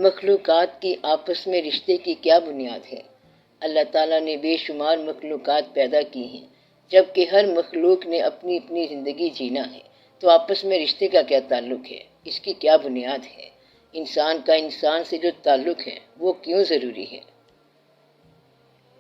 مخلوقات کی آپس میں رشتے کی کیا بنیاد ہے؟ اللہ تعالیٰ نے بے شمار مخلوقات پیدا کی ہیں، جبکہ ہر مخلوق نے اپنی اپنی زندگی جینا ہے، تو آپس میں رشتے کا کیا تعلق ہے؟ اس کی کیا بنیاد ہے؟ انسان کا انسان سے جو تعلق ہے وہ کیوں ضروری ہے؟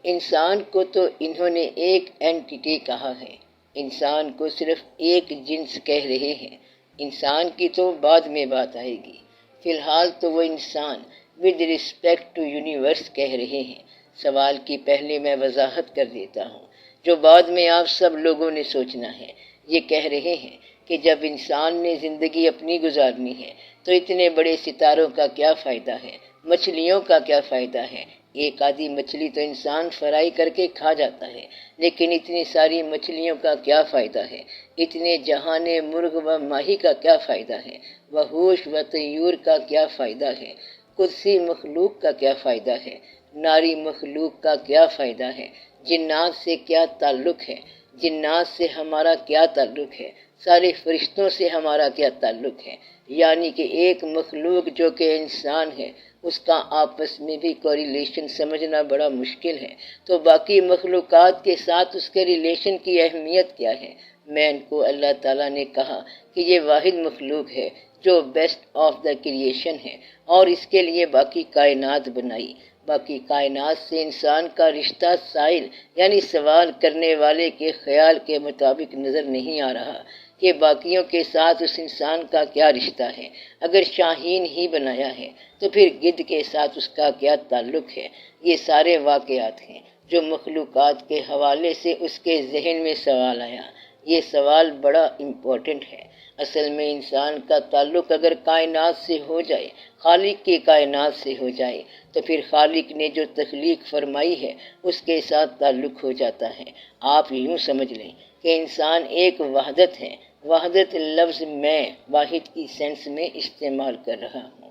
انسان کو تو انہوں نے ایک اینٹیٹی کہا ہے، انسان کو صرف ایک جنس کہہ رہے ہیں۔ انسان کی تو بعد میں بات آئے گی، فی الحال تو وہ انسان ود رسپیکٹ ٹو یونیورس کہہ رہے ہیں۔ سوال کی پہلے میں وضاحت کر دیتا ہوں، جو بعد میں آپ سب لوگوں نے سوچنا ہے۔ یہ کہہ رہے ہیں کہ جب انسان نے زندگی اپنی گزارنی ہے تو اتنے بڑے ستاروں کا کیا فائدہ ہے، مچھلیوں کا کیا فائدہ ہے؟ ایک آدھی مچھلی تو انسان فرائی کر کے کھا جاتا ہے، لیکن اتنی ساری مچھلیوں کا کیا فائدہ ہے؟ اتنے جہان مرغ و ماہی کا کیا فائدہ ہے؟ وحوش و طیور کا کیا فائدہ ہے؟ قدسی مخلوق کا کیا فائدہ ہے؟ ناری مخلوق کا کیا فائدہ ہے؟ جنات سے کیا تعلق ہے؟ جنات سے ہمارا کیا تعلق ہے؟ سارے فرشتوں سے ہمارا کیا تعلق ہے؟ یعنی کہ ایک مخلوق جو کہ انسان ہے، اس کا آپس میں بھی کوریلیشن سمجھنا بڑا مشکل ہے، تو باقی مخلوقات کے ساتھ اس کے ریلیشن کی اہمیت کیا ہے؟ مین کو اللہ تعالیٰ نے کہا کہ یہ واحد مخلوق ہے جو بیسٹ آف دا کریشن ہے، اور اس کے لیے باقی کائنات بنائی۔ باقی کائنات سے انسان کا رشتہ سائل یعنی سوال کرنے والے کے خیال کے مطابق نظر نہیں آ رہا کہ باقیوں کے ساتھ اس انسان کا کیا رشتہ ہے۔ اگر شاہین ہی بنایا ہے تو پھر گدھ کے ساتھ اس کا کیا تعلق ہے؟ یہ سارے واقعات ہیں جو مخلوقات کے حوالے سے اس کے ذہن میں سوال آیا۔ یہ سوال بڑا امپورٹنٹ ہے۔ اصل میں انسان کا تعلق اگر کائنات سے ہو جائے، خالق کی کائنات سے ہو جائے، تو پھر خالق نے جو تخلیق فرمائی ہے اس کے ساتھ تعلق ہو جاتا ہے۔ آپ یوں سمجھ لیں کہ انسان ایک وحدت ہے۔ وحدت لفظ میں واحد کی سینس میں استعمال کر رہا ہوں۔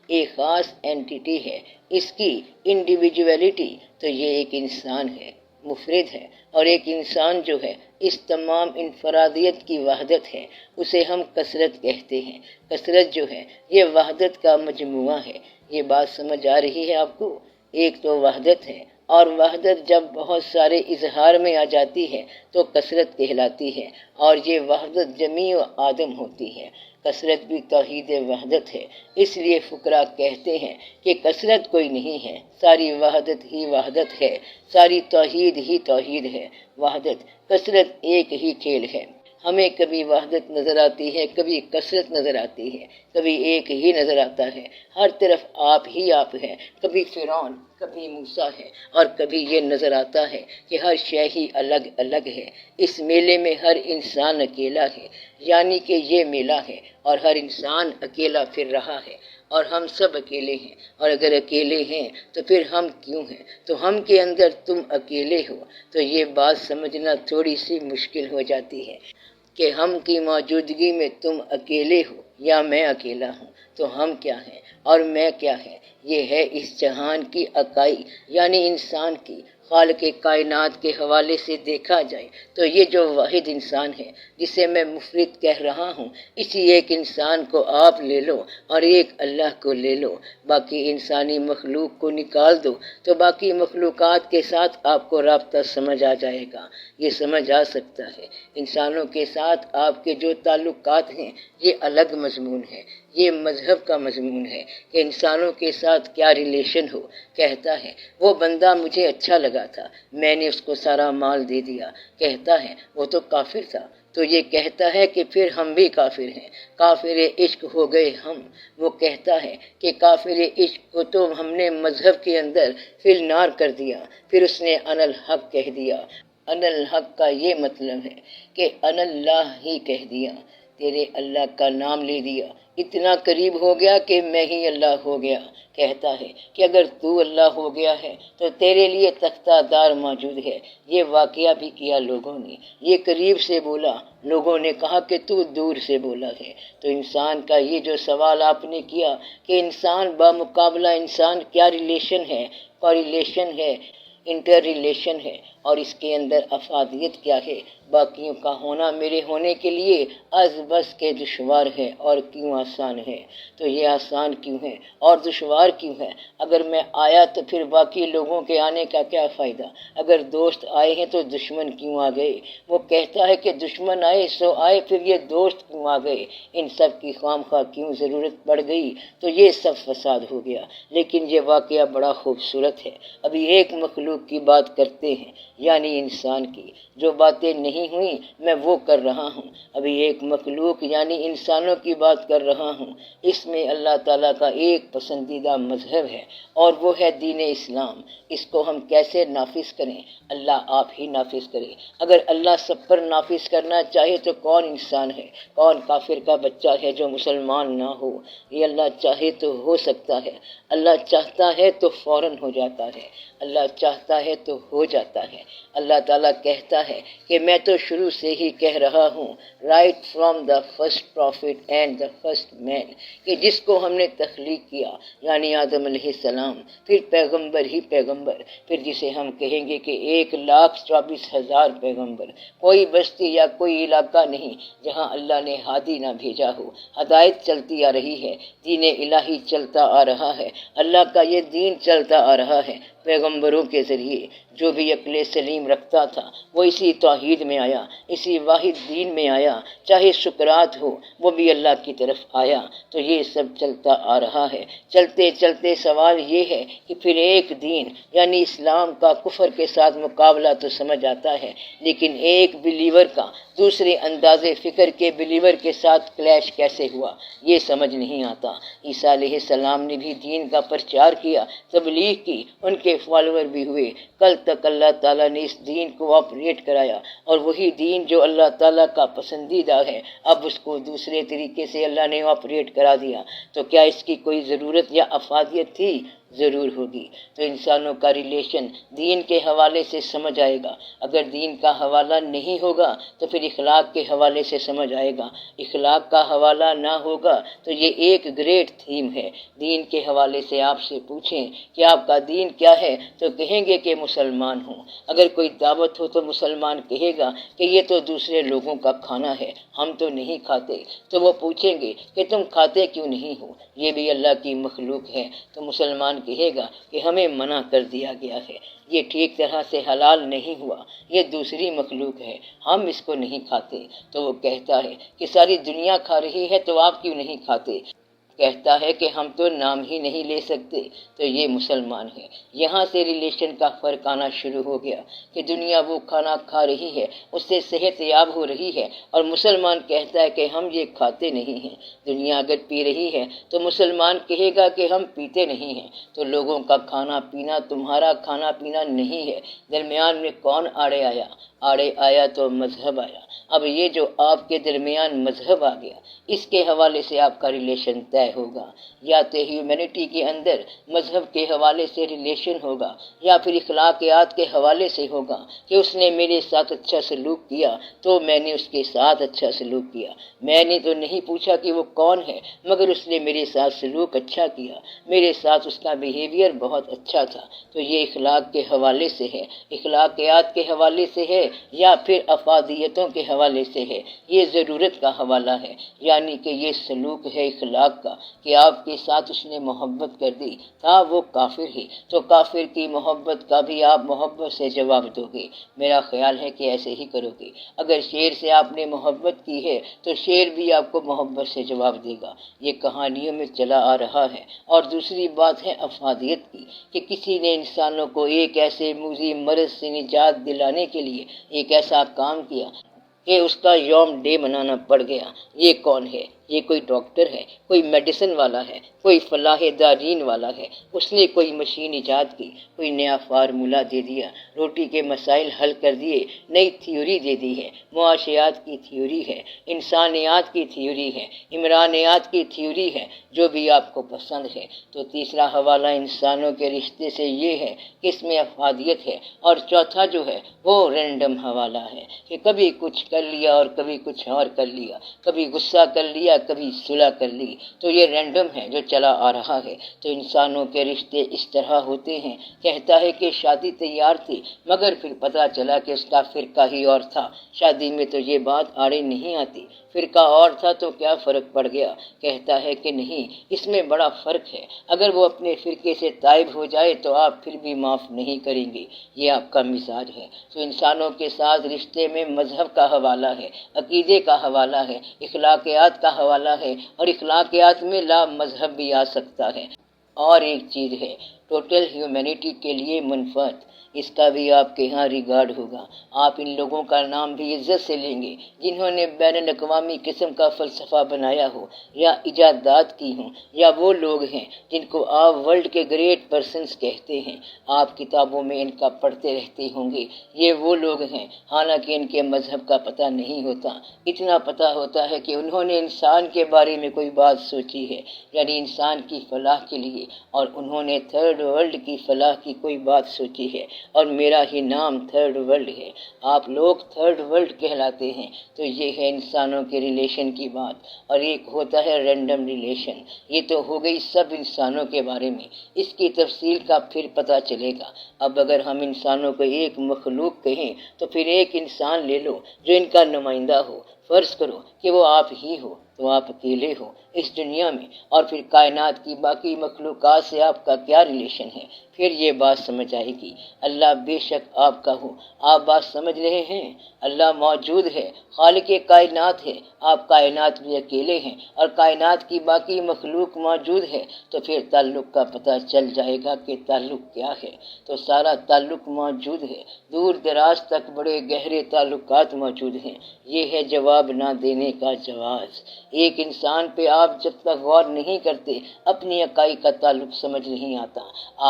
ایک خاص اینٹیٹی ہے، اس کی انڈیویجویلٹی، تو یہ ایک انسان ہے، مفرد ہے، اور ایک انسان جو ہے اس تمام انفرادیت کی وحدت ہے، اسے ہم کثرت کہتے ہیں۔ کثرت جو ہے یہ وحدت کا مجموعہ ہے۔ یہ بات سمجھ آ رہی ہے آپ کو؟ ایک تو وحدت ہے، اور وحدت جب بہت سارے اظہار میں آ جاتی ہے تو کثرت کہلاتی ہے، اور یہ وحدت جمیع آدم ہوتی ہے۔ کثرت بھی توحید وحدت ہے، اس لیے فقراء کہتے ہیں کہ کثرت کوئی نہیں ہے، ساری وحدت ہی وحدت ہے، ساری توحید ہی توحید ہے۔ وحدت کثرت ایک ہی کھیل ہے۔ ہمیں کبھی وحدت نظر آتی ہے، کبھی کثرت نظر آتی ہے، کبھی ایک ہی نظر آتا ہے، ہر طرف آپ ہی آپ ہے، کبھی فرعون، کبھی موسیٰ ہے، اور کبھی یہ نظر آتا ہے کہ ہر شے ہی الگ الگ ہے۔ اس میلے میں ہر انسان اکیلا ہے، یعنی کہ یہ میلہ ہے اور ہر انسان اکیلا پھر رہا ہے، اور ہم سب اکیلے ہیں، اور اگر اکیلے ہیں تو پھر ہم کیوں ہیں؟ تو ہم کے اندر تم اکیلے ہو، تو یہ بات سمجھنا تھوڑی سی مشکل ہو جاتی ہے کہ ہم کی موجودگی میں تم اکیلے ہو یا میں اکیلا ہوں، تو ہم کیا ہیں اور میں کیا ہے؟ یہ ہے اس جہان کی اکائی، یعنی انسان کی۔ خالق کائنات کے حوالے سے دیکھا جائے تو یہ جو واحد انسان ہے جسے میں مفرد کہہ رہا ہوں، اسی ایک انسان کو آپ لے لو اور ایک اللہ کو لے لو، باقی انسانی مخلوق کو نکال دو تو باقی مخلوقات کے ساتھ آپ کو رابطہ سمجھ آ جائے گا۔ یہ سمجھ آ سکتا ہے۔ انسانوں کے ساتھ آپ کے جو تعلقات ہیں یہ الگ مضمون ہے، یہ مذہب کا مضمون ہے کہ انسانوں کے ساتھ کیا ریلیشن ہو۔ کہتا ہے وہ بندہ مجھے اچھا لگا تھا، میں نے اس کو سارا مال دے دیا۔ کہتا ہے وہ تو کافر تھا، تو یہ کہتا ہے کہ پھر ہم بھی کافر ہیں، کافر عشق ہو گئے ہم۔ وہ کہتا ہے کہ کافر عشق کو تو ہم نے مذہب کے اندر فی النار کر دیا، پھر اس نے ان الحق کہہ دیا۔ ان الحق کا یہ مطلب ہے کہ ان اللہ ہی کہہ دیا، تیرے اللہ کا نام لے دیا، اتنا قریب ہو گیا کہ میں ہی اللہ ہو گیا۔ کہتا ہے کہ اگر تو اللہ ہو گیا ہے تو تیرے لیے تختہ دار موجود ہے۔ یہ واقعہ بھی کیا لوگوں نے، یہ قریب سے بولا، لوگوں نے کہا کہ تو دور سے بولا ہے۔ تو انسان کا یہ جو سوال آپ نے کیا کہ انسان بمقابلہ انسان کیا ریلیشن ہے، کوریلیشن ہے، انٹر ریلیشن ہے، اور اس کے اندر افادیت کیا ہے؟ باقیوں کا ہونا میرے ہونے کے لیے از بس کے دشوار ہے اور کیوں آسان ہے۔ تو یہ آسان کیوں ہے اور دشوار کیوں ہے؟ اگر میں آیا تو پھر باقی لوگوں کے آنے کا کیا فائدہ؟ اگر دوست آئے ہیں تو دشمن کیوں آ گئے؟ وہ کہتا ہے کہ دشمن آئے سو آئے، پھر یہ دوست کیوں آ گئے؟ ان سب کی خواہ مخواہ کیوں ضرورت پڑ گئی؟ تو یہ سب فساد ہو گیا۔ لیکن یہ واقعہ بڑا خوبصورت ہے۔ ابھی ایک مخلوق کی بات کرتے ہیں، یعنی انسان کی۔ جو باتیں نہیں ہوئیں میں وہ کر رہا ہوں۔ ابھی ایک مخلوق یعنی انسانوں کی بات کر رہا ہوں۔ اس میں اللہ تعالیٰ کا ایک پسندیدہ مذہب ہے اور وہ ہے دین اسلام۔ اس کو ہم کیسے نافذ کریں؟ اللہ آپ ہی نافذ کرے۔ اگر اللہ سب پر نافذ کرنا چاہے تو کون انسان ہے، کون کافر کا بچہ ہے جو مسلمان نہ ہو؟ یہ اللہ چاہے تو ہو سکتا ہے۔ اللہ چاہتا ہے تو فوراً ہو جاتا ہے۔ اللہ چاہتا ہے تو ہو جاتا ہے۔ اللہ تعالیٰ کہتا ہے کہ میں تو شروع سے ہی کہہ رہا ہوں، right from the first prophet and the first man, کہ جس کو ہم نے تخلیق کیا یعنی آدم علیہ السلام، پھر پیغمبر ہی پیغمبر، پھر جسے ہم کہیں گے کہ 1,24,000 پیغمبر، کوئی بستی یا کوئی علاقہ نہیں جہاں اللہ نے ہادی نہ بھیجا ہو۔ ہدایت چلتی آ رہی ہے، دین الہی چلتا آ رہا ہے، اللہ کا یہ دین چلتا آ رہا ہے پیغمبروں کے ذریعے۔ جو بھی عقل سلیم رکھتا تھا وہ اسی توحید میں آیا، اسی واحد دین میں آیا۔ چاہے سکرات ہو وہ بھی اللہ کی طرف آیا۔ تو یہ سب چلتا آ رہا ہے۔ چلتے چلتے سوال یہ ہے کہ پھر ایک دین یعنی اسلام کا کفر کے ساتھ مقابلہ تو سمجھ آتا ہے، لیکن ایک بلیور کا دوسرے انداز فکر کے بلیور کے ساتھ کلیش کیسے ہوا یہ سمجھ نہیں آتا۔ عیسیٰ علیہ السلام نے بھی دین کا پرچار کیا، تبلیغ کی، ان کے فالوور بھی ہوئے۔ کل تک اللہ تعالیٰ نے اس دین کو آپریٹ کرایا، اور وہی دین جو اللہ تعالیٰ کا پسندیدہ ہے اب اس کو دوسرے طریقے سے اللہ نے آپریٹ کرا دیا۔ تو کیا اس کی کوئی ضرورت یا افادیت تھی؟ ضرور ہوگی۔ تو انسانوں کا ریلیشن دین کے حوالے سے سمجھ آئے گا۔ اگر دین کا حوالہ نہیں ہوگا تو پھر اخلاق کے حوالے سے سمجھ آئے گا۔ اخلاق کا حوالہ نہ ہوگا تو یہ ایک گریٹ تھیم ہے۔ دین کے حوالے سے آپ سے پوچھیں کہ آپ کا دین کیا ہے تو کہیں گے کہ مسلمان ہوں۔ اگر کوئی دعوت ہو تو مسلمان کہے گا کہ یہ تو دوسرے لوگوں کا کھانا ہے، ہم تو نہیں کھاتے۔ تو وہ پوچھیں گے کہ تم کھاتے کیوں نہیں ہو؟ یہ بھی اللہ کی مخلوق ہے۔ تو مسلمان کہے گا کہ ہمیں منع کر دیا گیا ہے، یہ ٹھیک طرح سے حلال نہیں ہوا، یہ دوسری مخلوق ہے، ہم اس کو نہیں کھاتے۔ تو وہ کہتا ہے کہ ساری دنیا کھا رہی ہے تو آپ کیوں نہیں کھاتے؟ کہتا ہے کہ ہم تو نام ہی نہیں لے سکتے۔ تو یہ مسلمان ہے۔ یہاں سے ریلیشن کا فرق آنا شروع ہو گیا کہ دنیا وہ کھانا کھا رہی ہے، اس سے صحت یاب ہو رہی ہے، اور مسلمان کہتا ہے کہ ہم یہ کھاتے نہیں ہیں۔ دنیا اگر پی رہی ہے تو مسلمان کہے گا کہ ہم پیتے نہیں ہیں۔ تو لوگوں کا کھانا پینا تمہارا کھانا پینا نہیں ہے۔ درمیان میں کون آڑے آیا؟ آڑے آیا تو مذہب آیا۔ اب یہ جو آپ کے درمیان مذہب آ گیا، اس کے حوالے سے آپ کا ریلیشن طے ہوگا۔ یا تو ہیومینٹی کے اندر مذہب کے حوالے سے ریلیشن ہوگا، یا پھر اخلاقیات کے حوالے سے ہوگا کہ اس نے میرے ساتھ اچھا سلوک کیا تو میں نے اس کے ساتھ اچھا سلوک کیا۔ میں نے تو نہیں پوچھا کہ وہ کون ہے، مگر اس نے میرے ساتھ سلوک اچھا کیا، میرے ساتھ اس کا بیہیویئر بہت اچھا تھا۔ تو یہ اخلاق کے حوالے سے ہے، اخلاقیات کے حوالے سے ہے، یا پھر افادیتوں کے حوالے سے ہے۔ یہ ضرورت کا حوالہ ہے، یعنی کہ یہ سلوک ہے اخلاق کا کہ آپ کے ساتھ اس نے محبت کر دی، تھا وہ کافر ہی، تو کافر کی محبت کا بھی آپ محبت سے جواب دو گے۔ میرا خیال ہے کہ ایسے ہی کرو گے۔ اگر شیر سے آپ نے محبت کی ہے تو شیر بھی آپ کو محبت سے جواب دے گا۔ یہ کہانیوں میں چلا آ رہا ہے۔ اور دوسری بات ہے افادیت کی، کہ کسی نے انسانوں کو ایک ایسے موذی مرض سے نجات دلانے کے لیے ایک ایسا کام کیا کہ اس کا یوم ڈے منانا پڑ گیا۔ یہ کون ہے؟ یہ کوئی ڈاکٹر ہے، کوئی میڈیسن والا ہے، کوئی فلاح دارین والا ہے۔ اس نے کوئی مشین ایجاد کی، کوئی نیا فارمولہ دے دیا، روٹی کے مسائل حل کر دیے، نئی تھیوری دے دی ہے، معاشیات کی تھیوری ہے، انسانیات کی تھیوری ہے، عمرانیات کی تھیوری ہے، جو بھی آپ کو پسند ہے۔ تو تیسرا حوالہ انسانوں کے رشتے سے یہ ہے کہ اس میں افادیت ہے، اور چوتھا جو ہے وہ رینڈم حوالہ ہے کہ کبھی کچھ کر لیا اور کبھی کچھ اور کر لیا، کبھی غصہ کر لیا یا کبھی صلح کر لی، تو یہ رینڈم ہے جو چلا آ رہا ہے۔ تو انسانوں کے رشتے اس طرح ہوتے ہیں۔ کہتا ہے کہ شادی تیار تھی مگر پھر پتہ چلا کہ اس کا فرقہ ہی اور تھا۔ شادی میں تو یہ بات آڑے نہیں آتی، فرقہ اور تھا تو کیا فرق پڑ گیا؟ کہتا ہے کہ نہیں، اس میں بڑا فرق ہے۔ اگر وہ اپنے فرقے سے تائب ہو جائے تو آپ پھر بھی معاف نہیں کریں گے۔ یہ آپ کا مزاج ہے۔ تو انسانوں کے ساتھ رشتے میں مذہب کا حوالہ ہے، عقیدے کا حوالہ ہے، اخلاقیات کا حوالہ ہے، اور اخلاقیات میں لا مذہب بھی آ سکتا ہے۔ اور ایک چیز ہے، ٹوٹل ہیومینٹی کے لیے منفعت، اس کا بھی آپ کے ہاں ریگارڈ ہوگا۔ آپ ان لوگوں کا نام بھی عزت سے لیں گے جنہوں نے بین الاقوامی قسم کا فلسفہ بنایا ہو یا ایجادات کی ہوں، یا وہ لوگ ہیں جن کو آپ ورلڈ کے گریٹ پرسنز کہتے ہیں۔ آپ کتابوں میں ان کا پڑھتے رہتے ہوں گے۔ یہ وہ لوگ ہیں، حالانکہ ان کے مذہب کا پتہ نہیں ہوتا، اتنا پتہ ہوتا ہے کہ انہوں نے انسان کے بارے میں کوئی بات سوچی ہے، یعنی انسان کی فلاح کے لیے، اور انہوں نے تھرڈ ورلڈ کی فلاح کی کوئی بات سوچی ہے، اور میرا ہی نام تھرڈ ورلڈ ہے۔ آپ لوگ تھرڈ ورلڈ کہلاتے ہیں۔ تو یہ ہے انسانوں کے ریلیشن کی بات، اور ایک ہوتا ہے رینڈم ریلیشن۔ یہ تو ہو گئی سب انسانوں کے بارے میں، اس کی تفصیل کا پھر پتہ چلے گا۔ اب اگر ہم انسانوں کو ایک مخلوق کہیں تو پھر ایک انسان لے لو جو ان کا نمائندہ ہو۔ فرض کرو کہ وہ آپ ہی ہو، تو آپ اکیلے ہو اس دنیا میں، اور پھر کائنات کی باقی مخلوقات سے آپ کا کیا ریلیشن ہے؟ پھر یہ بات سمجھ آئے گی۔ اللہ بے شک آپ کا ہو۔ آپ بات سمجھ رہے ہیں؟ اللہ موجود ہے، خالق کائنات ہے، آپ کائنات میں اکیلے ہیں، اور کائنات کی باقی مخلوق موجود ہے، تو پھر تعلق کا پتہ چل جائے گا کہ تعلق کیا ہے۔ تو سارا تعلق موجود ہے، دور دراز تک بڑے گہرے تعلقات موجود ہیں۔ یہ ہے جواب نہ دینے کا جواز۔ ایک انسان پہ آپ جب تک غور نہیں کرتے اپنی اکائی کا تعلق سمجھ نہیں آتا۔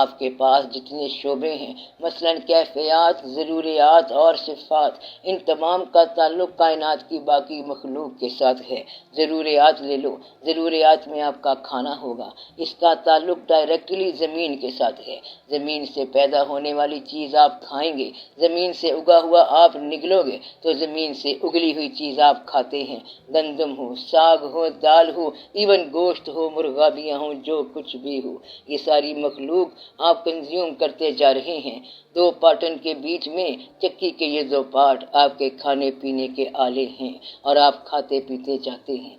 آپ کے پاس جتنے شعبے ہیں، مثلا کیفیات، ضروریات اور صفات، ان تمام کا تعلق کائنات کی باقی مخلوق کے ساتھ ہے۔ ضروریات لے لو، ضروریات میں آپ کا کھانا ہوگا، اس کا تعلق ڈائریکٹلی زمین کے ساتھ ہے۔ زمین سے پیدا ہونے والی چیز آپ کھائیں گے، زمین سے اگا ہوا آپ نگلو گے تو زمین سے اگلی ہوئی چیز آپ کھاتے ہیں۔ گندم ہو، ساگ ہو، دال ہو، ایون گوشت ہو، مرغابیاں ہوں، جو کچھ بھی ہو، یہ ساری مخلوق آپ کنزیوم کرتے جا رہے ہیں۔ دو پاٹن کے بیچ میں چکی کے یہ دو پارٹ آپ کے کھانے پینے کے آلے ہیں، اور آپ کھاتے پیتے جاتے ہیں۔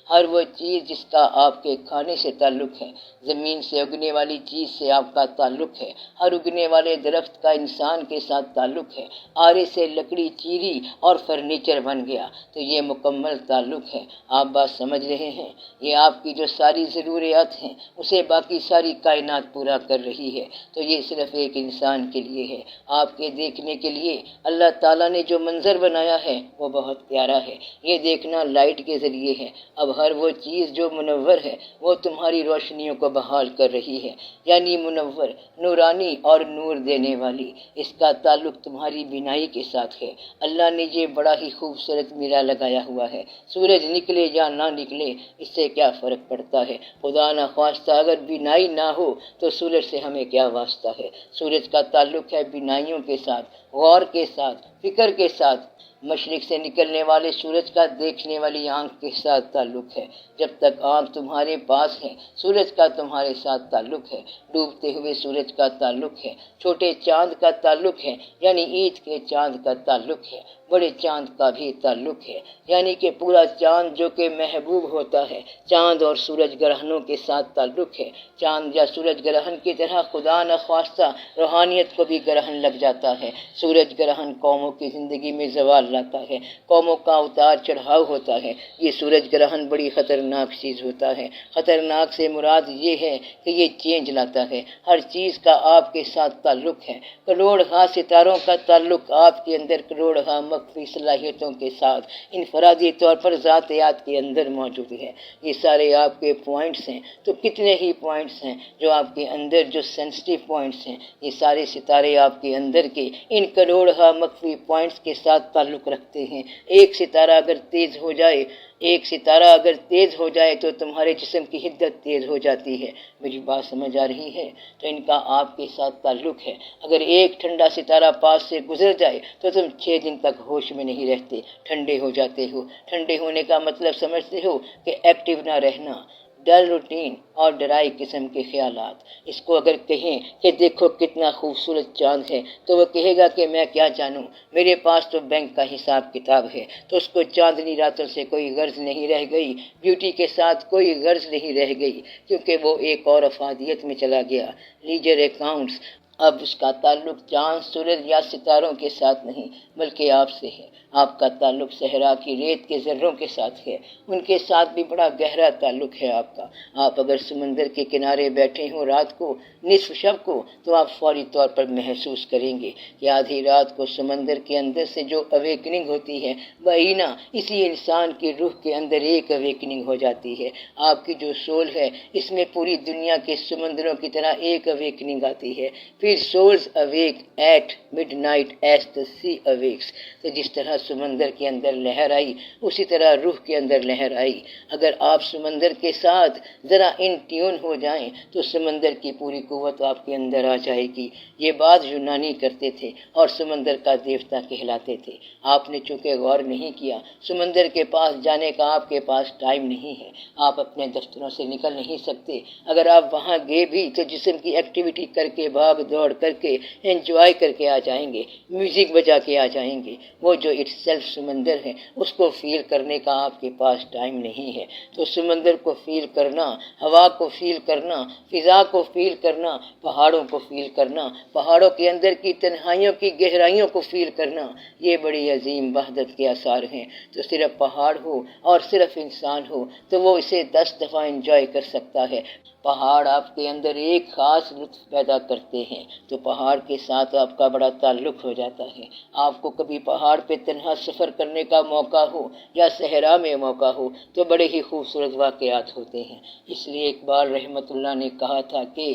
ہر وہ چیز جس کا آپ کے کھانے سے تعلق ہے، زمین سے اگنے والی چیز سے آپ کا تعلق ہے۔ ہر اگنے والے درخت کا انسان کے ساتھ تعلق ہے۔ آرے سے لکڑی چیری اور فرنیچر بن گیا، تو یہ مکمل تعلق ہے۔ آپ بات سمجھ رہے ہیں؟ یہ آپ کی جو ساری ضروریات ہیں اسے باقی ساری کائنات پورا کر رہی ہے، تو یہ صرف ایک انسان کے لیے ہے۔ آپ کے دیکھنے کے لیے اللہ تعالیٰ نے جو منظر بنایا ہے وہ بہت پیارا ہے۔ یہ دیکھنا لائٹ کے ذریعے ہے۔ اب ہر وہ چیز جو منور ہے وہ تمہاری روشنیوں کو بحال کر رہی ہے، یعنی منور، نورانی اور نور دینے والی۔ اس کا تعلق تمہاری بینائی کے ساتھ ہے۔ اللہ نے یہ بڑا ہی خوبصورت میرا لگایا ہوا ہے۔ سورج نکلے یا نہ نکلے اس سے کیا فرق پڑتا ہے؟ خدا نہ خواستہ اگر بینائی نہ ہو تو سورج سے ہمیں کیا واسطہ ہے؟ سورج کا تعلق ہے بینائیوں کے ساتھ، غور کے ساتھ، فکر کے ساتھ۔ مشرق سے نکلنے والے سورج کا دیکھنے والی آنکھ کے ساتھ تعلق ہے۔ جب تک آنکھ تمہارے پاس ہے سورج کا تمہارے ساتھ تعلق ہے۔ ڈوبتے ہوئے سورج کا تعلق ہے، چھوٹے چاند کا تعلق ہے، یعنی عید کے چاند کا تعلق ہے، بڑے چاند کا بھی تعلق ہے، یعنی کہ پورا چاند جو کہ محبوب ہوتا ہے۔ چاند اور سورج گرہنوں کے ساتھ تعلق ہے۔ چاند یا سورج گرہن کی طرح خدا نہ خواستہ روحانیت کو بھی گرہن لگ جاتا ہے۔ سورج گرہن قوموں کی زندگی میں زوال لاتا ہے، قوموں کا اتار چڑھاؤ ہوتا ہے۔ یہ سورج گرہن بڑی خطرناک چیز ہوتا ہے۔ خطرناک سے مراد یہ ہے کہ یہ چینج لاتا ہے۔ ہر چیز کا آپ کے ساتھ تعلق ہے۔ کروڑ ہاں ستاروں کا تعلق آپ کے اندر کروڑ ہاں مخفی صلاحیتوں کے ساتھ انفرادی طور پر ذاتیات کے اندر موجود ہے۔ یہ سارے آپ کے پوائنٹس ہیں۔ تو کتنے ہی پوائنٹس ہیں جو آپ کے اندر جو سینسٹیو پوائنٹس ہیں، یہ سارے ستارے آپ کے اندر کے ان کروڑ ہاں مخفی پوائنٹس کے ساتھ تعلق رکھتے ہیں۔ ایک ستارہ اگر تیز ہو جائے ایک ستارہ اگر تیز ہو جائے تو تمہارے جسم کی حدت تیز ہو جاتی ہے۔ میری بات سمجھ آ رہی ہے؟ تو ان کا آپ کے ساتھ تعلق ہے۔ اگر ایک ٹھنڈا ستارہ پاس سے گزر جائے تو تم 6 دن تک ہوش میں نہیں رہتے، ٹھنڈے ہو جاتے ہو۔ ٹھنڈے ہونے کا مطلب سمجھتے ہو کہ ایکٹیو نہ رہنا، ڈل روٹین اور ڈرائی قسم کے خیالات۔ اس کو اگر کہیں کہ دیکھو کتنا خوبصورت چاند ہے تو وہ کہے گا کہ میں کیا جانوں، میرے پاس تو بینک کا حساب کتاب ہے۔ تو اس کو چاندنی راتوں سے کوئی غرض نہیں رہ گئی، بیوٹی کے ساتھ کوئی غرض نہیں رہ گئی، کیونکہ وہ ایک اور افادیت میں چلا گیا، لیجر اکاؤنٹس۔ اب اس کا تعلق چاند، سورج یا ستاروں کے ساتھ نہیں بلکہ آپ سے ہے۔ آپ کا تعلق صحرا کی ریت کے ذروں کے ساتھ ہے، ان کے ساتھ بھی بڑا گہرا تعلق ہے آپ کا۔ آپ اگر سمندر کے کنارے بیٹھے ہوں رات کو، نصف شب کو، تو آپ فوری طور پر محسوس کریں گے کہ آدھی رات کو سمندر کے اندر سے جو اویکننگ ہوتی ہے، وہی نا اسی انسان کی روح کے اندر ایک اویکننگ ہو جاتی ہے۔ آپ کی جو سول ہے اس میں پوری دنیا کے سمندروں کی طرح ایک اویکننگ آتی ہے۔ پھر souls awake at midnight as the sea awakes. تو جس طرح سمندر کے اندر لہر آئی اسی طرح روح کے اندر لہر آئی۔ اگر آپ سمندر کے ساتھ ذرا ان ٹیون ہو جائیں تو سمندر کی پوری قوت آپ کے اندر آ جائے گی۔ یہ بات یونانی کرتے تھے اور سمندر کا دیوتا کہلاتے تھے۔ آپ نے چونکہ غور نہیں کیا، سمندر کے پاس جانے کا آپ کے پاس ٹائم نہیں ہے، آپ اپنے دفتروں سے نکل نہیں سکتے۔ اگر آپ وہاں گئے بھی تو جسم کی ایکٹیویٹی کر کے، بھاگ دوڑ کر کے، انجوائے کر کے آ جائیں گے، میوزک بجا کے آ جائیں گے۔ وہ جو اٹ سیلف سمندر ہے اس کو فیل کرنے کا آپ کے پاس ٹائم نہیں ہے۔ تو سمندر کو فیل کرنا، ہوا کو فیل کرنا، فضا کو فیل کرنا، پہاڑوں کو فیل کرنا، پہاڑوں کے اندر کی تنہائیوں کی گہرائیوں کو فیل کرنا، یہ بڑی عظیم وحدت کے آثار ہیں۔ تو صرف پہاڑ ہو اور صرف انسان ہو تو وہ اسے 10 دفعہ انجوائے کر سکتا ہے۔ پہاڑ آپ کے اندر ایک خاص لطف پیدا کرتے ہیں تو پہاڑ کے ساتھ آپ کا بڑا تعلق ہو جاتا ہے۔ آپ کو کبھی پہاڑ پہ تنہا سفر کرنے کا موقع ہو یا صحرا میں موقع ہو تو بڑے ہی خوبصورت واقعات ہوتے ہیں۔ اس لیے اقبال رحمۃ اللہ نے کہا تھا کہ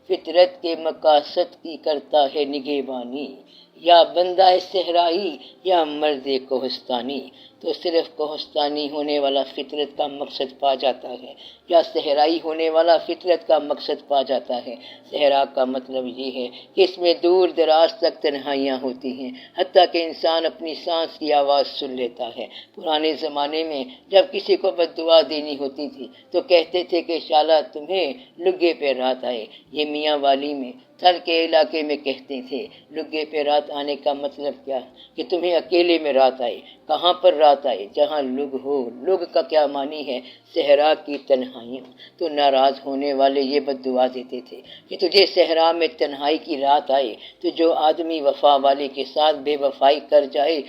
فطرت کے مقاصد کی کرتا ہے نگہبانی، یا بندہ صحرائی یا مرد کوہستانی۔ تو صرف کوہستانی ہونے والا فطرت کا مقصد پا جاتا ہے یا صحرائی ہونے والا فطرت کا مقصد پا جاتا ہے۔ صحرا کا مطلب یہ ہے کہ اس میں دور دراز تک تنہائیاں ہوتی ہیں، حتیٰ کہ انسان اپنی سانس کی آواز سن لیتا ہے۔ پرانے زمانے میں جب کسی کو بد دعا دینی ہوتی تھی تو کہتے تھے کہ شالا تمہیں لگے پہ رات آئے۔ یہ میاں والی میں تھل کے علاقے میں کہتے تھے۔ لگے پہ رات آنے کا مطلب کیا؟ کہ تمہیں اکیلے میں رات آئے۔ کہاں پر رات آئے؟ جہاں لگ ہو۔ لگ کا کیا معنی ہے؟ صحرا کی تنہائیوں۔ تو ناراض ہونے والے یہ بد دعا دیتے تھے کہ تجھے صحرا میں تنہائی کی رات آئے۔ تو جو آدمی وفا والے کے ساتھ بے وفائی کر جائے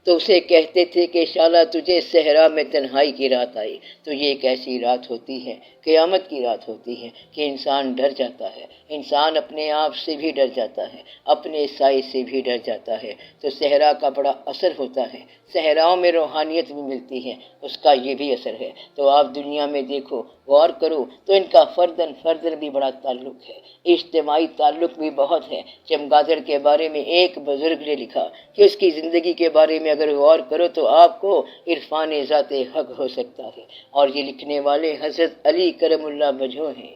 تو اسے کہتے تھے کہ شالا تجھے صحرا میں تنہائی کی رات آئے۔ تو یہ ایک ایسی رات ہوتی ہے، قیامت کی رات ہوتی ہے کہ انسان ڈر جاتا ہے، انسان اپنے آپ سے بھی ڈر جاتا ہے، اپنے سائے سے بھی ڈر جاتا ہے۔ تو صحرا کا بڑا اثر ہوتا ہے، صحراؤں میں روحانیت بھی ملتی ہے، اس کا یہ بھی اثر ہے۔ تو آپ دنیا میں دیکھو، غور کرو تو ان کا فردن بھی بڑا تعلق ہے، اجتماعی تعلق بھی بہت ہے۔ چمگادڑ کے بارے میں ایک بزرگ نے لکھا کہ اس کی زندگی کے بارے میں اگر غور کرو تو آپ کو عرفان ذات حق ہو سکتا ہے، اور یہ لکھنے والے حضرت علی کرم اللہ وجہ ہیں۔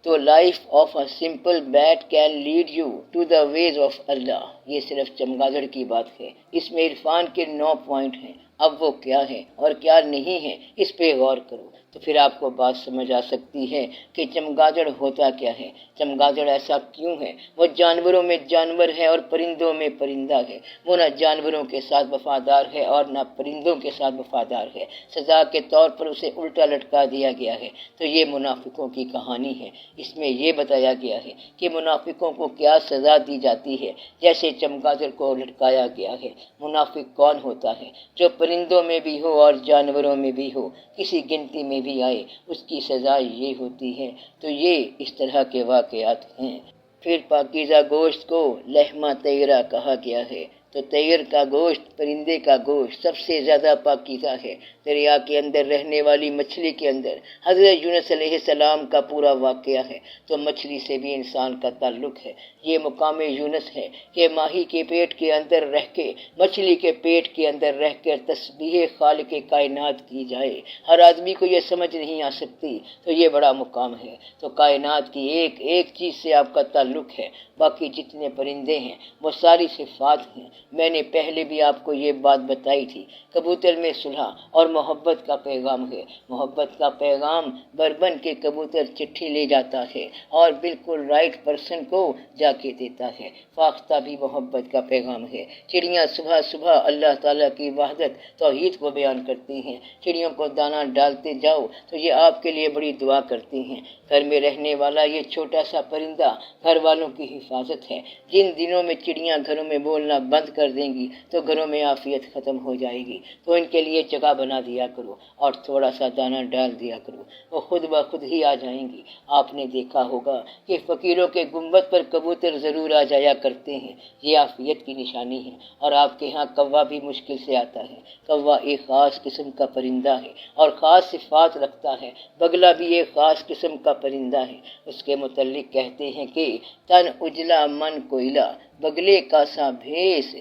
تو life of a simple bat can lead you to the ways of Allah. یہ صرف چمگادڑ کی بات ہے، اس میں عرفان کے 9 پوائنٹ ہیں۔ اب وہ کیا ہے اور کیا نہیں ہے اس پہ غور کرو تو پھر آپ کو بات سمجھ آ سکتی ہے کہ چمگادڑ ہوتا کیا ہے، چمگادڑ ایسا کیوں ہے۔ وہ جانوروں میں جانور ہے اور پرندوں میں پرندہ ہے۔ وہ نہ جانوروں کے ساتھ وفادار ہے اور نہ پرندوں کے ساتھ وفادار ہے، سزا کے طور پر اسے الٹا لٹکا دیا گیا ہے۔ تو یہ منافقوں کی کہانی ہے۔ اس میں یہ بتایا گیا ہے کہ منافقوں کو کیا سزا دی جاتی ہے، جیسے چمگادڑ کو لٹکایا گیا ہے۔ منافق کون ہوتا ہے؟ جو پرندوں میں بھی ہو اور جانوروں میں بھی ہو، کسی گنتی میں بھی آئے، اس کی سزا یہ ہوتی ہے۔ تو یہ اس طرح کے واقعات ہیں۔ پھر پاکیزہ گوشت کو لحمہ طیرہ کہا گیا ہے۔ تو طیر کا گوشت، پرندے کا گوشت سب سے زیادہ پاکیزہ ہے۔ دریا کے اندر رہنے والی مچھلی کے اندر حضرت یونس علیہ السلام کا پورا واقعہ ہے، تو مچھلی سے بھی انسان کا تعلق ہے۔ یہ مقام یونس ہے کہ ماہی کے پیٹ کے اندر رہ کے، مچھلی کے پیٹ کے اندر رہ کر تسبیح خالق کائنات کی جائے۔ ہر آدمی کو یہ سمجھ نہیں آ سکتی، تو یہ بڑا مقام ہے۔ تو کائنات کی ایک ایک چیز سے آپ کا تعلق ہے۔ باقی جتنے پرندے ہیں وہ ساری صفات ہیں۔ میں نے پہلے بھی آپ کو یہ بات بتائی تھی، کبوتر میں صلح اور محبت کا پیغام ہے۔ محبت کا پیغام بربن کے کبوتر چٹھی لے جاتا ہے اور بالکل رائٹ پرسن کو جا کے دیتا ہے۔ فاختہ بھی محبت کا پیغام ہے۔ چڑیاں صبح صبح اللہ تعالیٰ کی وحدت توحید کو بیان کرتی ہیں۔ چڑیوں کو دانہ ڈالتے جاؤ تو یہ آپ کے لیے بڑی دعا کرتی ہیں۔ گھر میں رہنے والا یہ چھوٹا سا پرندہ گھر والوں کی حفاظت ہے۔ جن دنوں میں چڑیاں گھروں میں بولنا بند کر دیں گی تو گھروں میں عافیت ختم ہو جائے گی، تو ان کے لیے جگہ بنا دیا کرو اور تھوڑا سا دانہ ڈال دیا کرو، وہ خود بخود ہی آ جائیں گی۔ آپ نے دیکھا ہوگا کہ فقیروں کے گنبد پر کبوتر ضرور آ جایا کرتے ہیں، یہ عافیت کی نشانی ہے۔ اور آپ کے ہاں کوا بھی مشکل سے آتا ہے۔ کوا ایک خاص قسم کا پرندہ ہے اور خاص صفات رکھتا ہے۔ بگلا بھی ایک خاص قسم کا پرندہ ہے۔ اس کے متعلق کہتے ہیں کہ تن اجلا من کوئلہ، بگلے کا سا بھیس،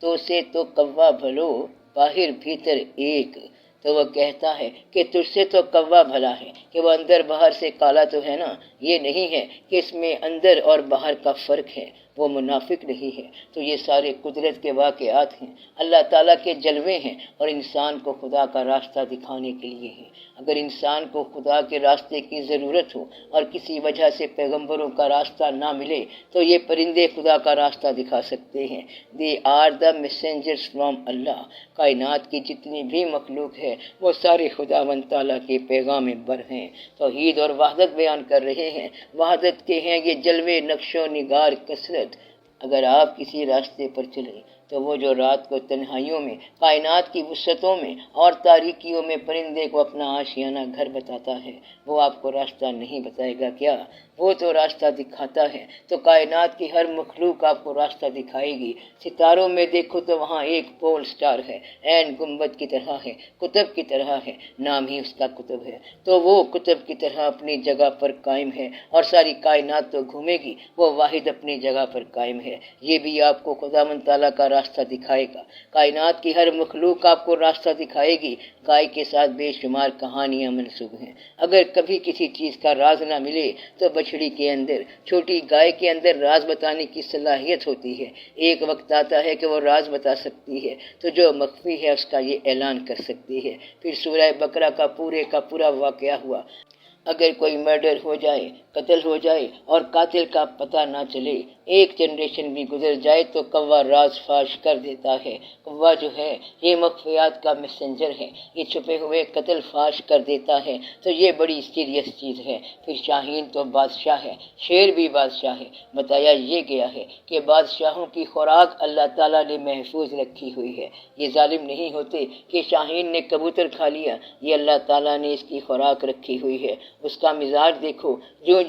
تو سے تو کوا بھلو، باہر بھیتر ایک۔ تو وہ کہتا ہے کہ تجھ سے تو کوا بھلا ہے، کہ وہ اندر باہر سے کالا تو ہے نا، یہ نہیں ہے کہ اس میں اندر اور باہر کا فرق ہے، وہ منافق نہیں ہے۔ تو یہ سارے قدرت کے واقعات ہیں، اللہ تعالیٰ کے جلوے ہیں اور انسان کو خدا کا راستہ دکھانے کے لیے ہیں۔ اگر انسان کو خدا کے راستے کی ضرورت ہو اور کسی وجہ سے پیغمبروں کا راستہ نہ ملے تو یہ پرندے خدا کا راستہ دکھا سکتے ہیں۔ They are the messengers from Allah۔ کائنات کی جتنی بھی مخلوق ہے وہ سارے خداوند تعالیٰ کے پیغام بر ہیں، توحید اور وحدت بیان کر رہے ہیں۔ وحدت کے ہیں یہ جلوے، نقش و نگار، کثرت۔ اگر آپ کسی راستے پر چلیں تو وہ جو رات کو تنہائیوں میں، کائنات کی وسعتوں میں اور تاریکیوں میں پرندے کو اپنا آشیانہ گھر بتاتا ہے، وہ آپ کو راستہ نہیں بتائے گا کیا؟ وہ تو راستہ دکھاتا ہے۔ تو کائنات کی ہر مخلوق آپ کو راستہ دکھائے گی۔ ستاروں میں دیکھو تو وہاں ایک پول سٹار ہے، عین گنبد کی طرح ہے، قطب کی طرح ہے، نام ہی اس کا قطب ہے۔ تو وہ قطب کی طرح اپنی جگہ پر قائم ہے اور ساری کائنات تو گھومے گی، وہ واحد اپنی جگہ پر قائم ہے۔ یہ بھی آپ کو خداوند تعالیٰ کا راستہ دکھائے گا۔ کائنات کی ہر مخلوق آپ کو راستہ دکھائے گی۔ گائے کے ساتھ بے شمار کہانیاں منسوب ہیں۔ اگر کبھی کسی چیز کا راز نہ ملے تو بچڑی کے اندر، چھوٹی گائے کے اندر راز بتانے کی صلاحیت ہوتی ہے۔ ایک وقت آتا ہے کہ وہ راز بتا سکتی ہے، تو جو مخفی ہے اس کا یہ اعلان کر سکتی ہے۔ پھر سورہ بقرہ کا پورا واقعہ ہوا۔ اگر کوئی مرڈر ہو جائے، قتل ہو جائے اور قاتل کا پتہ نہ چلے، ایک جنریشن بھی گزر جائے تو کوا راز فاش کر دیتا ہے۔ کوا جو ہے یہ مخفیات کا میسنجر ہے، یہ چھپے ہوئے قتل فاش کر دیتا ہے، تو یہ بڑی سیریس چیز ہے۔ پھر شاہین تو بادشاہ ہے، شیر بھی بادشاہ ہے۔ بتایا یہ گیا ہے کہ بادشاہوں کی خوراک اللہ تعالیٰ نے محفوظ رکھی ہوئی ہے۔ یہ ظالم نہیں ہوتے کہ شاہین نے کبوتر کھا لیا، یہ اللہ تعالیٰ نے اس کی خوراک رکھی ہوئی ہے۔ اس کا مزاج دیکھو،